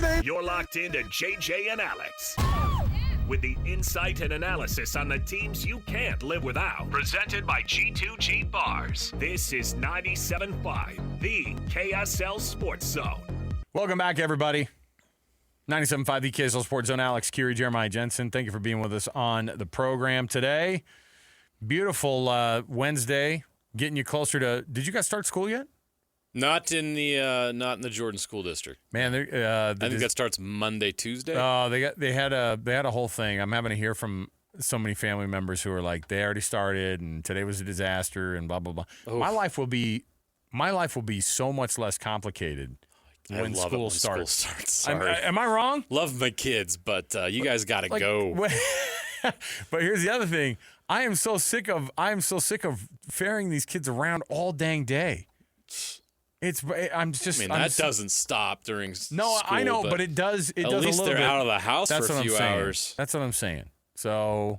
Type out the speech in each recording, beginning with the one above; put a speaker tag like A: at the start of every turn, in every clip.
A: name?
B: You're locked into JJ and Alex with the insight and analysis on the teams you can't live without. Presented by G2G Bars. This is 97.5, the KSL Sports Zone.
C: Welcome back, everybody. 97.5, the KSL Sports Zone. Alex Curie, Jeremiah Jensen. Thank you for being with us on the program today. Beautiful Wednesday, getting you closer to. Did you guys start school yet?
D: Not in the Jordan School District.
C: Man,
D: I think that starts Monday, Tuesday.
C: Oh, they had a whole thing. I'm having to hear from so many family members who are like, they already started, and today was a disaster, and blah blah blah.
D: Oof.
C: My life will be so much less complicated when school starts.
D: Sorry.
C: Am I wrong?
D: Love my kids, but you guys got to go.
C: But here's the other thing. I am so sick of ferrying these kids around all dang day.
D: That doesn't stop during school.
C: No, I know, but it does. It
D: at
C: does
D: least
C: a little
D: they're
C: bit.
D: out of the house
C: That's
D: for a few hours.
C: That's what I'm saying. So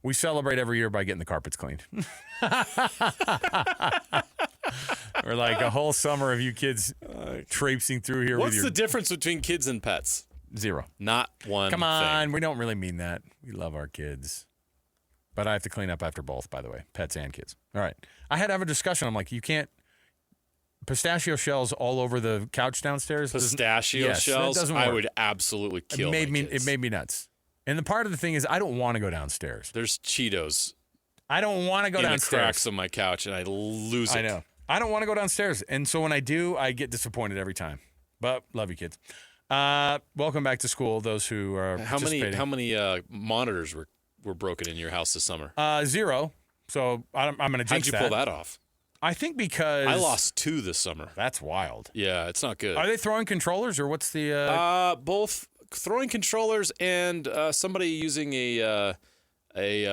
C: we celebrate every year by getting the carpets cleaned. Or like a whole summer of you kids traipsing through here.
D: What's the difference between kids and pets?
C: Zero.
D: Not one.
C: Come on,
D: thing.
C: we don't really mean that. We love our kids. But I have to clean up after both, by the way, pets and kids. All right. I had to have a discussion. I'm like, you can't. Pistachio shells all over the couch downstairs.
D: Pistachio shells?
C: That doesn't work.
D: I would absolutely kill
C: it
D: my kids.
C: It made me nuts. And the part of the thing is, I don't want to go downstairs.
D: There's Cheetos.
C: I don't want to go downstairs.
D: In the cracks of my couch, and I lose it.
C: I know. I don't want to go downstairs. And so when I do, I get disappointed every time. But love you, kids. Welcome back to school, those who are participating.
D: How many monitors were broken in your house this summer?
C: 0. So I'm going to jinx that.
D: How'd you pull that off?
C: I think because
D: I lost 2 this summer.
C: That's wild.
D: Yeah, it's not good.
C: Are they throwing controllers or what's the?
D: Both throwing controllers and somebody using a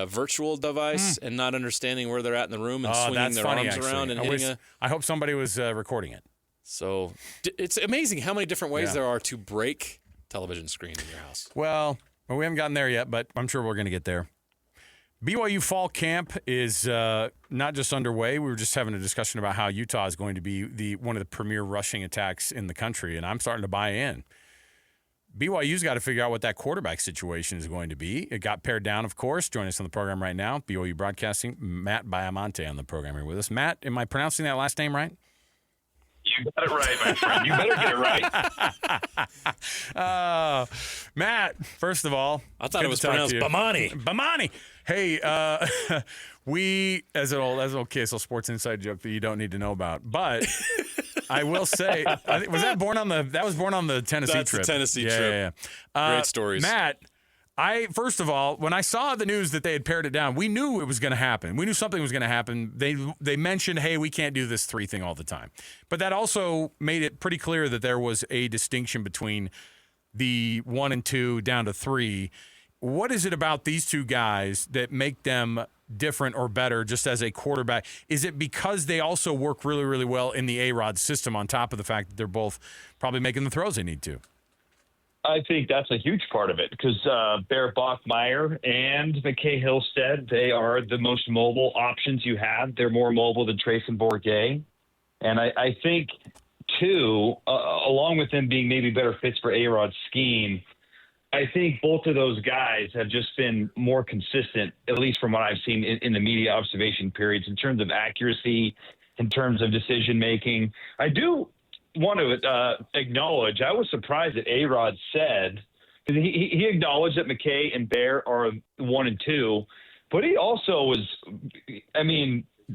D: virtual device and not understanding where they're at in the room and swinging their arms around and hitting
C: I hope somebody was recording it.
D: So it's amazing how many different ways there are to break television screen in your house.
C: Well, we haven't gotten there yet, but I'm sure we're going to get there. BYU Fall Camp is not just underway. We were just having a discussion about how Utah is going to be one of the premier rushing attacks in the country, and I'm starting to buy in. BYU's got to figure out what that quarterback situation is going to be. It got pared down, of course. Joining us on the program right now, BYU Broadcasting, Matt Baiamonte on the program here with us. Matt, am I pronouncing that last name right?
E: You got it right, my friend. You better get it right.
C: Matt, first of all,
D: I thought it was pronounced
C: Bamani. Hey, we as an old KSL Sports Inside joke that you don't need to know about, but I will say, was that born on the Tennessee
D: That's
C: trip?
D: The Tennessee trip. Yeah. Great stories,
C: Matt. First of all, when I saw the news that they had pared it down, we knew it was going to happen. We knew something was going to happen. They mentioned, hey, we can't do this 3 thing all the time. But that also made it pretty clear that there was a distinction between the 1 and 2 down to 3. What is it about these 2 guys that make them different or better just as a quarterback? Is it because they also work really, really well in the A-Rod system on top of the fact that they're both probably making the throws they need to?
E: I think that's a huge part of it because Bear Bachmeier and McKay Hillstead, they are the most mobile options you have. They're more mobile than Trayson Bourget. And I think, too, along with them being maybe better fits for A-Rod's scheme, I think both of those guys have just been more consistent, at least from what I've seen in the media observation periods, in terms of accuracy, in terms of decision-making. I do want to acknowledge, I was surprised that A-Rod said, because he acknowledged that McKay and Bear are 1 and 2, but he also was,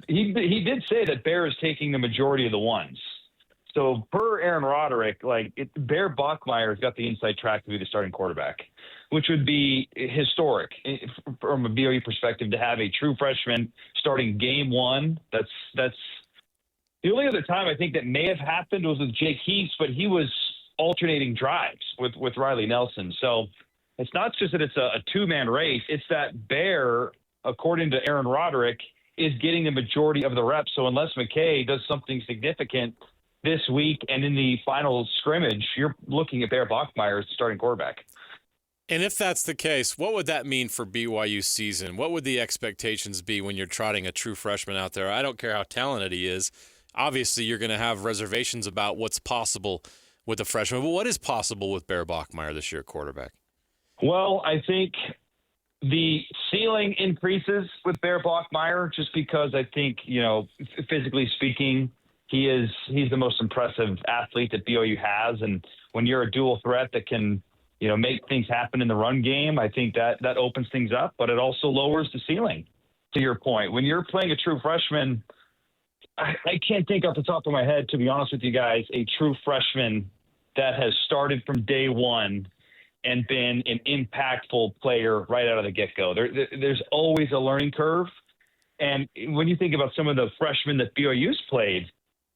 E: he did say that Bear is taking the majority of the ones. So per Aaron Roderick, Bear Bachmeier has got the inside track to be the starting quarterback, which would be historic from a BYU perspective to have a true freshman starting game 1. That's the only other time I think that may have happened was with Jake Heaps, but he was alternating drives with Riley Nelson. So it's not just that it's a 2-man race. It's that Bear, according to Aaron Roderick, is getting the majority of the reps. So unless McKay does something significant this week and in the final scrimmage, you're looking at Bear Bachmeier as the starting quarterback.
D: And if that's the case, what would that mean for BYU season? What would the expectations be when you're trotting a true freshman out there? I don't care how talented he is. Obviously, you're going to have reservations about what's possible with the freshman. But what is possible with Bear Bachmeier this year at quarterback?
E: Well, I think the ceiling increases with Bear Bachmeier just because I think, physically speaking, he's the most impressive athlete that BYU has. And when you're a dual threat that can, make things happen in the run game, I think that opens things up, but it also lowers the ceiling, to your point. When you're playing a true freshman, I can't think off the top of my head, to be honest with you guys, a true freshman that has started from day one and been an impactful player right out of the get-go. There's always a learning curve. And when you think about some of the freshmen that BYU's played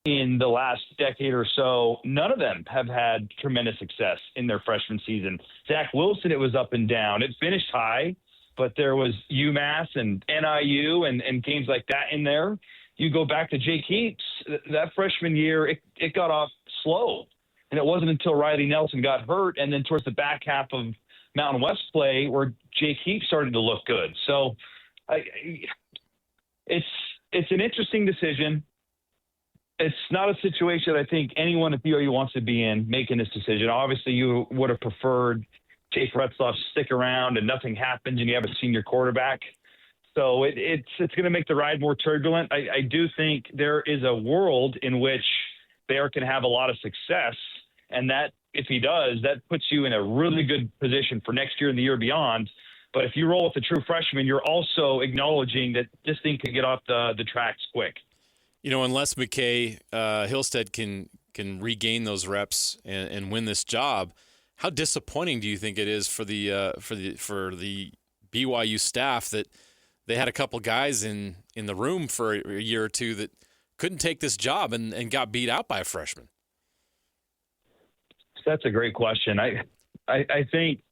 E: in the last decade or so, none of them have had tremendous success in their freshman season. Zach Wilson, it was up and down. It finished high, but there was UMass and NIU and games like that in there. You go back to Jake Heaps, that freshman year, it got off slow. And it wasn't until Riley Nelson got hurt and then towards the back half of Mountain West play where Jake Heaps started to look good. So it's an interesting decision. It's not a situation that I think anyone at BYU wants to be in making this decision. Obviously, you would have preferred Jake Retzloff stick around and nothing happens and you have a senior quarterback. So it's going to make the ride more turbulent. I do think there is a world in which Bear can have a lot of success, and that if he does, that puts you in a really good position for next year and the year beyond. But if you roll with a true freshman, you're also acknowledging that this thing could get off the tracks quick.
D: Unless McKay Hillstead can regain those reps and win this job, how disappointing do you think it is for the BYU staff that they had a couple guys in the room for a year or two that couldn't take this job and got beat out by a freshman?
E: That's a great question. I think,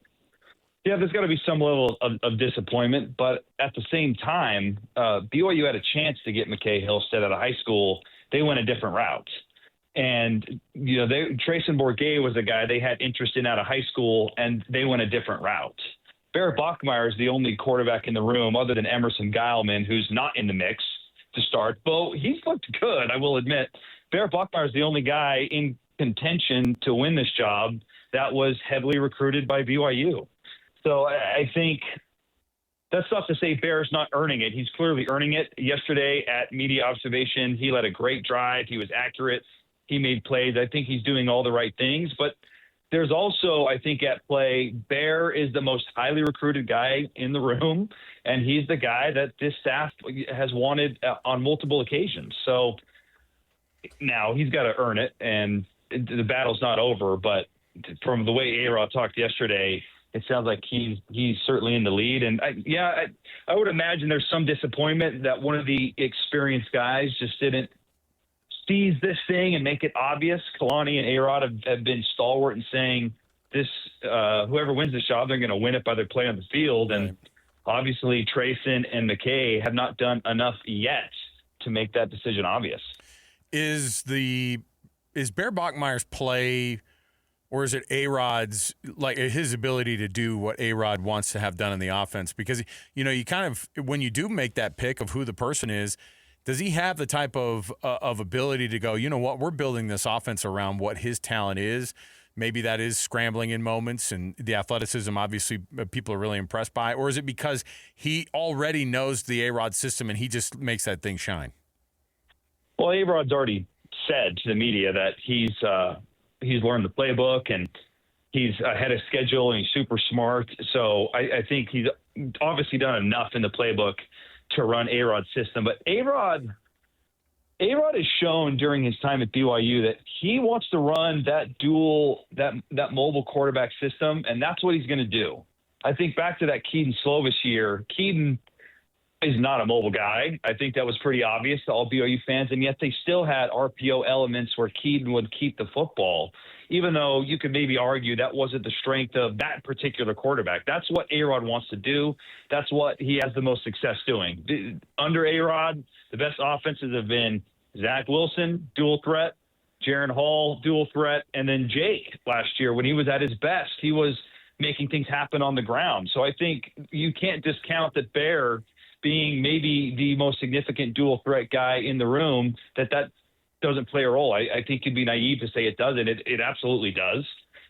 E: there's got to be some level of disappointment, but at the same time, BYU had a chance to get McKay Hillstead out of high school. They went a different route. And, Trayson Bourget was a guy they had interest in out of high school, and they went a different route. Bear Bachmeier is the only quarterback in the room other than Emerson Geilman who's not in the mix to start. But he's looked good, I will admit. Bear Bachmeier is the only guy in contention to win this job that was heavily recruited by BYU. So I think that's not to say Bear's not earning it. He's clearly earning it. Yesterday at media observation, he led a great drive. He was accurate. He made plays. I think he's doing all the right things. But there's also, I think, at play, Bear is the most highly recruited guy in the room, and he's the guy that this staff has wanted on multiple occasions. So now he's got to earn it, and the battle's not over. But from the way A-Rod talked yesterday, it sounds like he's certainly in the lead. And I would imagine there's some disappointment that one of the experienced guys just didn't seize this thing and make it obvious. Kalani and A-Rod have been stalwart in saying this, whoever wins this job, they're going to win it by their play on the field. And obviously Trayson and McKay have not done enough yet to make that decision obvious.
C: Is Bear Bachmeier's play, or is it A-Rod's, like his ability to do what A-Rod wants to have done in the offense? Because, you kind of, when you do make that pick of who the person is, does he have the type of ability to go, we're building this offense around what his talent is? Maybe that is scrambling in moments, and the athleticism, obviously, people are really impressed by. Or is it because he already knows the A-Rod system and he just makes that thing shine?
E: Well, A-Rod's already said to the media that he's learned the playbook and he's ahead of schedule and he's super smart. So I think he's obviously done enough in the playbook to run A-Rod's system. But A-Rod has shown during his time at BYU that he wants to run that that mobile quarterback system, and that's what he's going to do. I think back to that Keaton Slovis year. Keaton is not a mobile guy. I think that was pretty obvious to all BYU fans, and yet they still had RPO elements where Keaton would keep the football, even though you could maybe argue that wasn't the strength of that particular quarterback. That's what A-Rod wants to do. That's what he has the most success doing. Under A-Rod, the best offenses have been Zach Wilson, dual threat, Jaron Hall, dual threat, and then Jake last year when he was at his best. He was making things happen on the ground. So I think you can't discount that Bear being maybe the most significant dual threat guy in the room, that doesn't play a role. I think you'd be naive to say it doesn't. It absolutely does.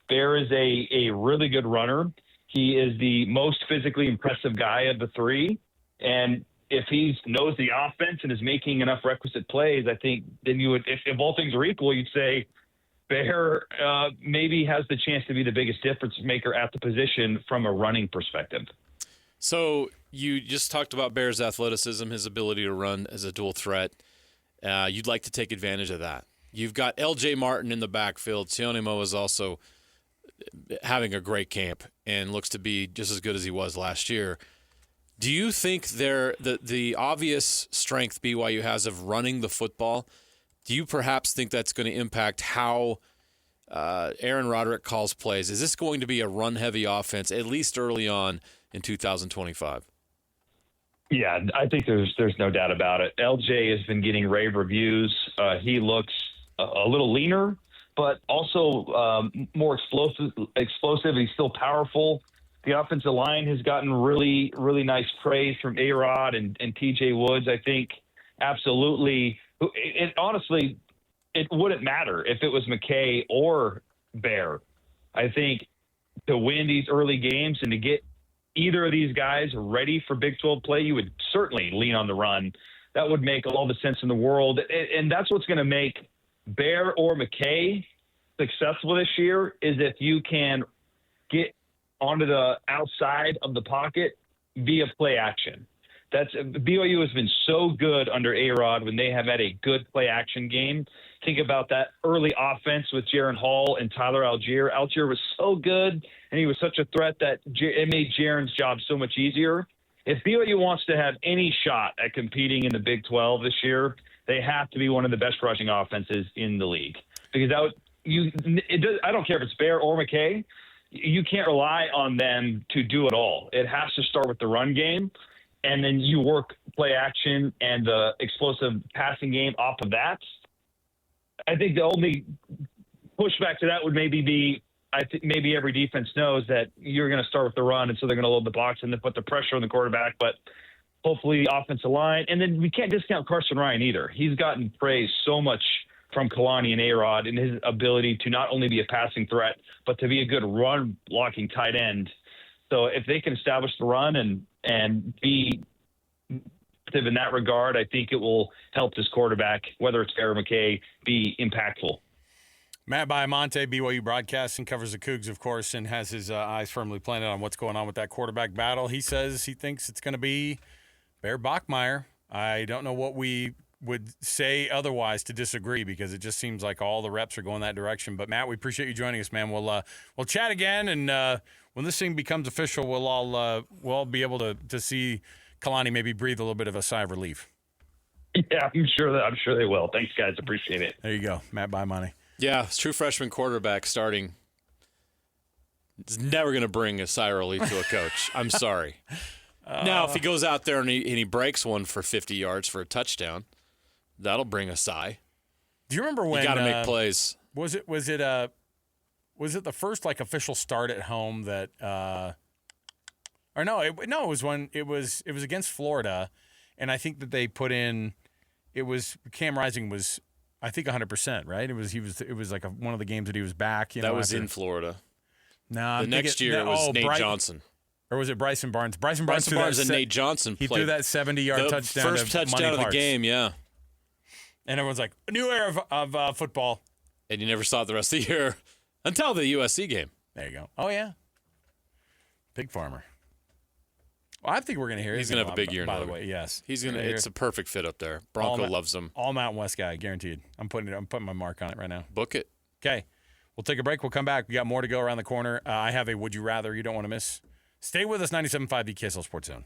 E: Bear is a really good runner. He is the most physically impressive guy of the three. And if he knows the offense and is making enough requisite plays, I think then you would, if all things are equal, you'd say Bear maybe has the chance to be the biggest difference maker at the position from a running perspective.
D: So you just talked about Bear's athleticism, his ability to run as a dual threat. You'd like to take advantage of that. You've got L.J. Martin in the backfield. Tionimo is also having a great camp and looks to be just as good as he was last year. Do you think the obvious strength BYU has of running the football, do you perhaps think that's going to impact how Aaron Roderick calls plays? Is this going to be a run-heavy offense, at least early on in 2025?
E: Yeah, I think there's no doubt about it. LJ has been getting rave reviews. He looks a little leaner, but also more explosive. He's still powerful. The offensive line has gotten really, really nice praise from A-Rod and TJ Woods. I think absolutely. Honestly, it wouldn't matter if it was McKay or Bear. I think to win these early games and to get either of these guys ready for Big 12 play, you would certainly lean on the run. That would make all the sense in the world. And that's what's going to make Bear or McKay successful this year, is if you can get onto the outside of the pocket via play action. BYU has been so good under A-Rod when they have had a good play action game. Think about that early offense with Jaron Hall and Tyler Algier. Algier was so good, and he was such a threat that it made Jaron's job so much easier. If BYU wants to have any shot at competing in the Big 12 this year, they have to be one of the best rushing offenses in the league. Because I don't care if it's Bear or McKay, you can't rely on them to do it all. It has to start with the run game, and then you work play action and the explosive passing game off of that. I think the only pushback to that would maybe be, I think maybe every defense knows that you're going to start with the run, and so they're going to load the box and then put the pressure on the quarterback. But hopefully offensive line. And then we can't discount Carson Ryan either. He's gotten praised so much from Kalani and A-Rod in his ability to not only be a passing threat, but to be a good run-blocking tight end. So if they can establish the run and be active in that regard, I think it will help this quarterback, whether it's Bear or McKay, be impactful.
C: Matt Baiamonte, BYU Broadcasting, covers the Cougs, of course, and has his eyes firmly planted on what's going on with that quarterback battle. He says he thinks it's going to be Bear Bachmeier. I don't know what we would say otherwise to disagree, because it just seems like all the reps are going that direction. But, Matt, we appreciate you joining us, man. We'll chat again, and when this thing becomes official, we'll all be able to see Kalani maybe breathe a little bit of a sigh of relief.
E: Yeah, I'm sure they will. Thanks, guys. Appreciate it.
C: There you go, Matt Baiamonte.
D: Yeah, it's true freshman quarterback starting. It's never going to bring a sigh of relief to a coach. I'm sorry. Now, if he goes out there and he breaks one for 50 yards for a touchdown, that'll bring a sigh.
C: Do you remember when
D: you got to make plays?
C: Was it the first official start at home that or no, it was when it was against Florida, and I think that they put in, it was Cam Rising was, I think, 100%, right? It was like one of the games that he was back.
D: That was in Florida.
C: No,
D: the next year it was Nate Johnson.
C: Or was it Bryson Barnes? Bryson
D: Barnes and Nate Johnson
C: played. He threw that 70-yard touchdown.
D: First touchdown of the game, yeah.
C: And everyone's like, a new era of football.
D: And you never saw it the rest of the year until the USC game.
C: There you go. Oh, yeah. Pig farmer. Well, I think we're going to hear
D: he's going to have a big year.
C: By the way, yes,
D: he's going to. It's a perfect fit up there. Bronco loves him.
C: All Mountain West guy, guaranteed. I'm putting my mark on it right now.
D: Book it.
C: Okay, we'll take a break. We'll come back. We got more to go around the corner. I have a would you rather you don't want to miss. Stay with us. 97.5 the KSL Sports Zone.